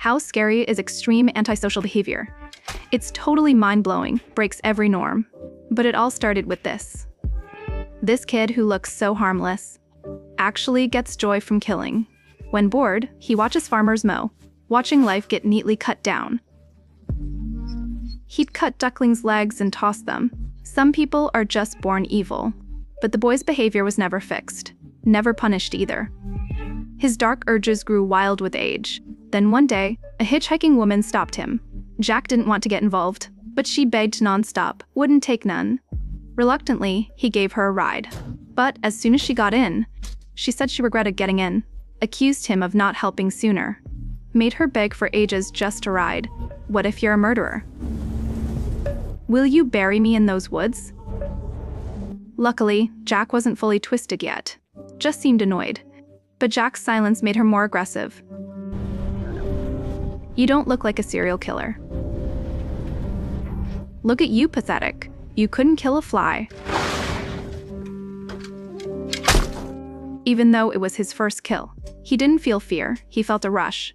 How scary is extreme antisocial behavior? It's totally mind-blowing, breaks every norm. But it all started with this. This kid who looks so harmless actually gets joy from killing. When bored, he watches farmers mow, watching life get neatly cut down. He'd cut ducklings' legs and toss them. Some people are just born evil. But the boy's behavior was never fixed, never punished either. His dark urges grew wild with age. Then one day, a hitchhiking woman stopped him. Jack didn't want to get involved, but she begged nonstop, wouldn't take none. Reluctantly, he gave her a ride. But as soon as she got in, she said she regretted getting in, accused him of not helping sooner, made her beg for ages just to ride. What if you're a murderer? Will you bury me in those woods? Luckily, Jack wasn't fully twisted yet, just seemed annoyed. But Jack's silence made her more aggressive. You don't look like a serial killer. Look at you, pathetic. You couldn't kill a fly. Even though it was his first kill, he didn't feel fear, he felt a rush.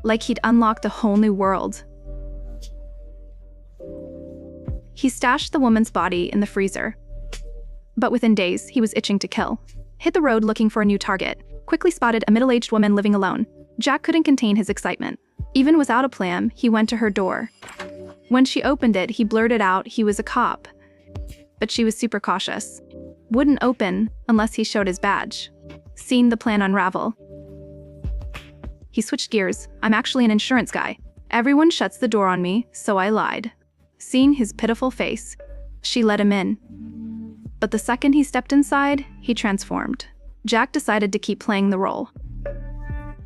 Like he'd unlocked a whole new world. He stashed the woman's body in the freezer. But within days, he was itching to kill. Hit the road looking for a new target, quickly spotted a middle-aged woman living alone. Jack couldn't contain his excitement. Even without a plan, he went to her door. When she opened it, he blurted out he was a cop. But she was super cautious. Wouldn't open unless he showed his badge. Seeing the plan unravel, he switched gears. I'm actually an insurance guy. Everyone shuts the door on me, so I lied. Seeing his pitiful face, she let him in. But the second he stepped inside, he transformed. Jack decided to keep playing the role.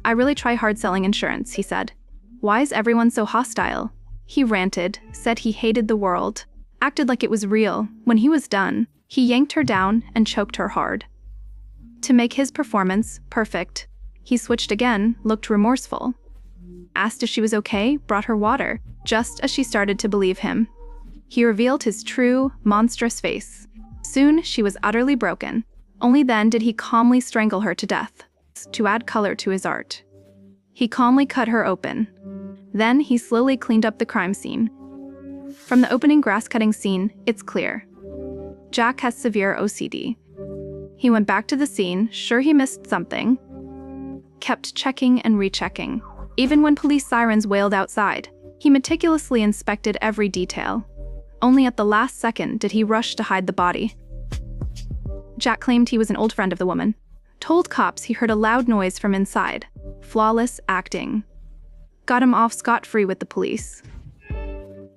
I really try hard selling insurance, he said. Why is everyone so hostile? He ranted, said he hated the world, acted like it was real. When he was done, he yanked her down and choked her hard. To make his performance perfect, he switched again, looked remorseful. Asked if she was okay, brought her water, just as she started to believe him. He revealed his true, monstrous face. Soon, she was utterly broken. Only then did he calmly strangle her to death, to add color to his art. He calmly cut her open. Then he slowly cleaned up the crime scene. From the opening grass-cutting scene, it's clear. Jack has severe OCD. He went back to the scene, sure he missed something, kept checking and rechecking. Even when police sirens wailed outside, he meticulously inspected every detail. Only at the last second did he rush to hide the body. Jack claimed he was an old friend of the woman. Told cops he heard a loud noise from inside. Flawless acting. Got him off scot-free with the police.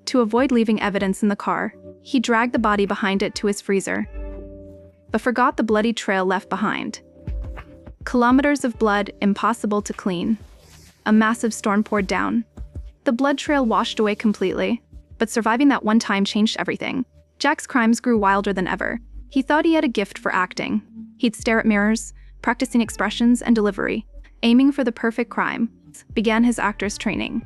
To avoid leaving evidence in the car, he dragged the body behind it to his freezer, but forgot the bloody trail left behind. Kilometers of blood, impossible to clean. A massive storm poured down. The blood trail washed away completely, but surviving that one time changed everything. Jack's crimes grew wilder than ever. He thought he had a gift for acting. He'd stare at mirrors, practicing expressions and delivery, aiming for the perfect crime. Began his actor's training.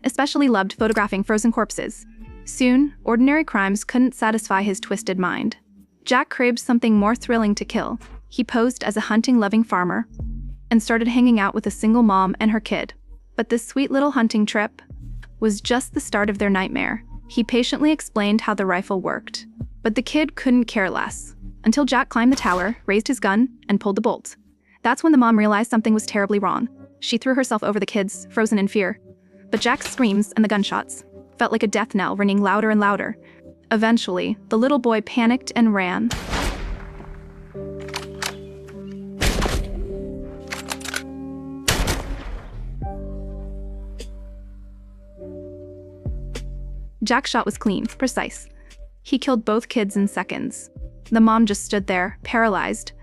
Especially loved photographing frozen corpses. Soon, ordinary crimes couldn't satisfy his twisted mind. Jack craved something more thrilling to kill. He posed as a hunting-loving farmer and started hanging out with a single mom and her kid. But this sweet little hunting trip was just the start of their nightmare. He patiently explained how the rifle worked, but the kid couldn't care less, until Jack climbed the tower, raised his gun, and pulled the bolt. That's when the mom realized something was terribly wrong. She threw herself over the kids, frozen in fear. But Jack's screams and the gunshots felt like a death knell ringing louder and louder. Eventually, the little boy panicked and ran. Jack's shot was clean, precise. He killed both kids in seconds. The mom just stood there, paralyzed,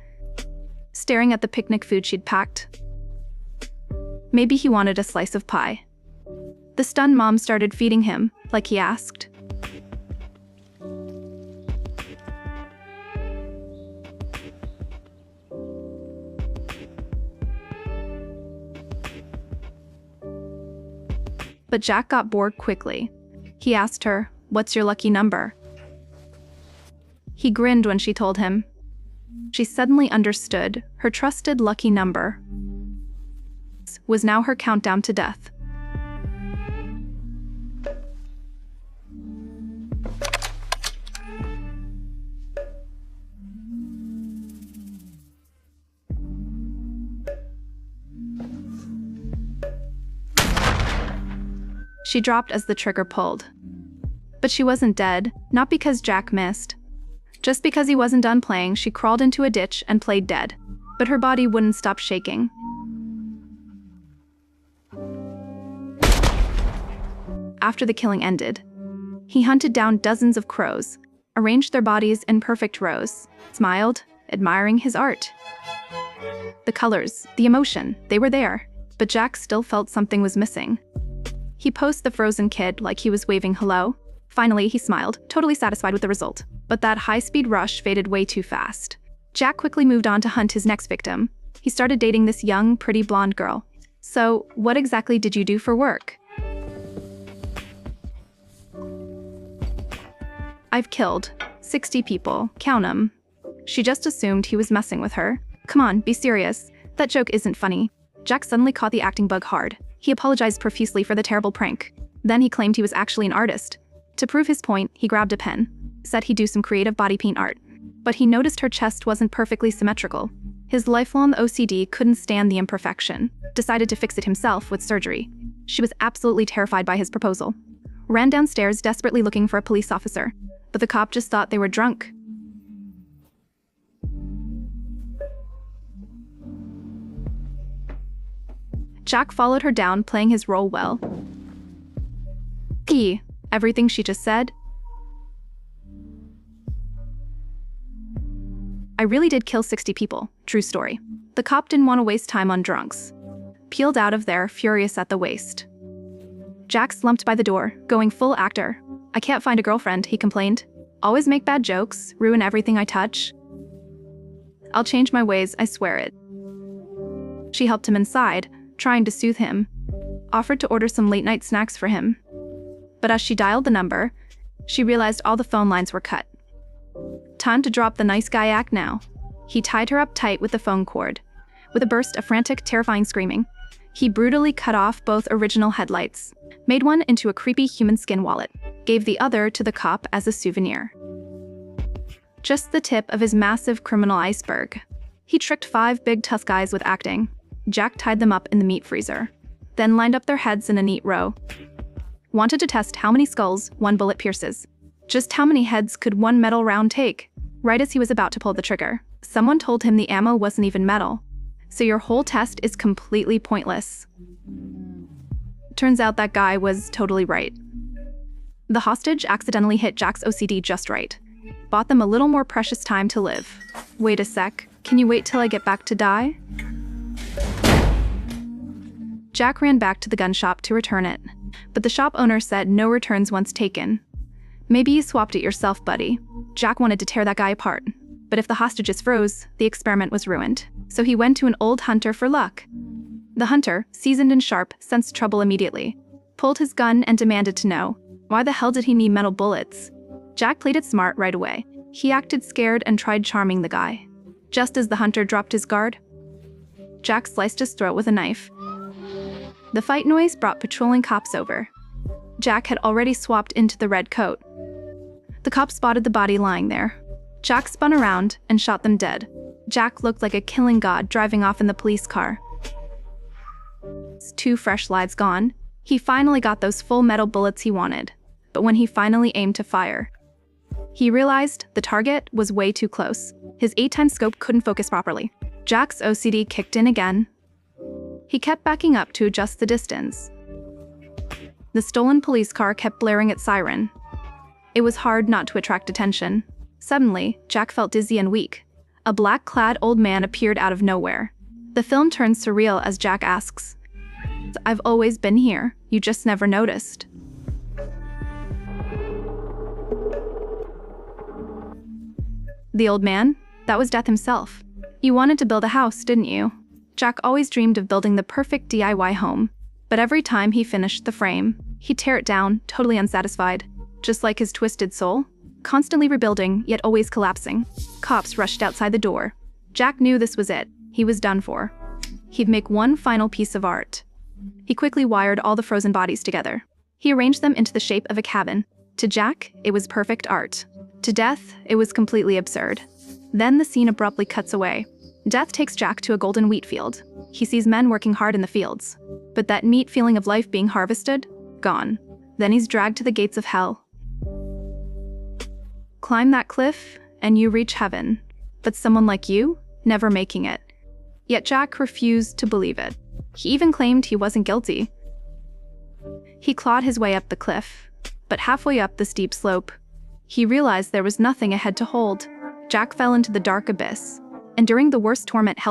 staring at the picnic food she'd packed. Maybe he wanted a slice of pie. The stunned mom started feeding him, like he asked. But Jack got bored quickly. He asked her, "What's your lucky number?" He grinned when she told him. She suddenly understood her trusted lucky number minutes was now her countdown to death. She dropped as the trigger pulled. But she wasn't dead, not because Jack missed. Just because he wasn't done playing, she crawled into a ditch and played dead. But her body wouldn't stop shaking. After the killing ended, he hunted down dozens of crows, arranged their bodies in perfect rows, smiled, admiring his art. The colors, the emotion, they were there, but Jack still felt something was missing. He posed the frozen kid like he was waving hello. Finally, he smiled, totally satisfied with the result. But that high-speed rush faded way too fast. Jack quickly moved on to hunt his next victim. He started dating this young, pretty blonde girl. So, what exactly did you do for work? I've killed 60 people, count 'em. She just assumed he was messing with her. Come on, be serious. That joke isn't funny. Jack suddenly caught the acting bug hard. He apologized profusely for the terrible prank. Then he claimed he was actually an artist. To prove his point, he grabbed a pen, said he'd do some creative body paint art. But he noticed her chest wasn't perfectly symmetrical. His lifelong OCD couldn't stand the imperfection, decided to fix it himself with surgery. She was absolutely terrified by his proposal. Ran downstairs desperately looking for a police officer, but the cop just thought they were drunk. Jack followed her down, playing his role well. Everything she just said? I really did kill 60 people, true story. The cop didn't want to waste time on drunks. Peeled out of there, furious at the waste. Jack slumped by the door, going full actor. I can't find a girlfriend, he complained. Always make bad jokes, ruin everything I touch. I'll change my ways, I swear it. She helped him inside, trying to soothe him. Offered to order some late-night snacks for him. But as she dialed the number, she realized all the phone lines were cut. Time to drop the nice guy act now. He tied her up tight with the phone cord. With a burst of frantic, terrifying screaming, he brutally cut off both original headlights, made one into a creepy human skin wallet, gave the other to the cop as a souvenir. Just the tip of his massive criminal iceberg. He tricked 5 big tough guys with acting. Jack tied them up in the meat freezer, then lined up their heads in a neat row. Wanted to test how many skulls one bullet pierces. Just how many heads could one metal round take? Right as he was about to pull the trigger, someone told him the ammo wasn't even metal. So your whole test is completely pointless. Turns out that guy was totally right. The hostage accidentally hit Jack's OCD just right. Bought them a little more precious time to live. Wait a sec, can you wait till I get back to die? Jack ran back to the gun shop to return it, but the shop owner said no returns once taken. Maybe you swapped it yourself, buddy. Jack wanted to tear that guy apart, but if the hostages froze, the experiment was ruined. So he went to an old hunter for luck. The hunter, seasoned and sharp, sensed trouble immediately, pulled his gun and demanded to know, why the hell did he need metal bullets? Jack played it smart right away. He acted scared and tried charming the guy. Just as the hunter dropped his guard, Jack sliced his throat with a knife. The fight noise brought patrolling cops over. Jack had already swapped into the red coat. The cops spotted the body lying there. Jack spun around and shot them dead. Jack looked like a killing god driving off in the police car. 2 fresh lives gone, he finally got those full metal bullets he wanted. But when he finally aimed to fire, he realized the target was way too close. His 8x scope couldn't focus properly. Jack's OCD kicked in again. He kept backing up to adjust the distance. The stolen police car kept blaring its siren. It was hard not to attract attention. Suddenly, Jack felt dizzy and weak. A black-clad old man appeared out of nowhere. The film turns surreal as Jack asks, "I've always been here, you just never noticed." The old man? That was Death himself. You wanted to build a house, didn't you? Jack always dreamed of building the perfect DIY home. But every time he finished the frame, he'd tear it down, totally unsatisfied. Just like his twisted soul. Constantly rebuilding, yet always collapsing. Cops rushed outside the door. Jack knew this was it. He was done for. He'd make one final piece of art. He quickly wired all the frozen bodies together. He arranged them into the shape of a cabin. To Jack, it was perfect art. To Death, it was completely absurd. Then the scene abruptly cuts away. Death takes Jack to a golden wheat field. He sees men working hard in the fields. But that neat feeling of life being harvested? Gone. Then he's dragged to the gates of hell. Climb that cliff, and you reach heaven. But someone like you, never making it. Yet Jack refused to believe it. He even claimed he wasn't guilty. He clawed his way up the cliff, but halfway up the steep slope, he realized there was nothing ahead to hold. Jack fell into the dark abyss, enduring the worst torment hell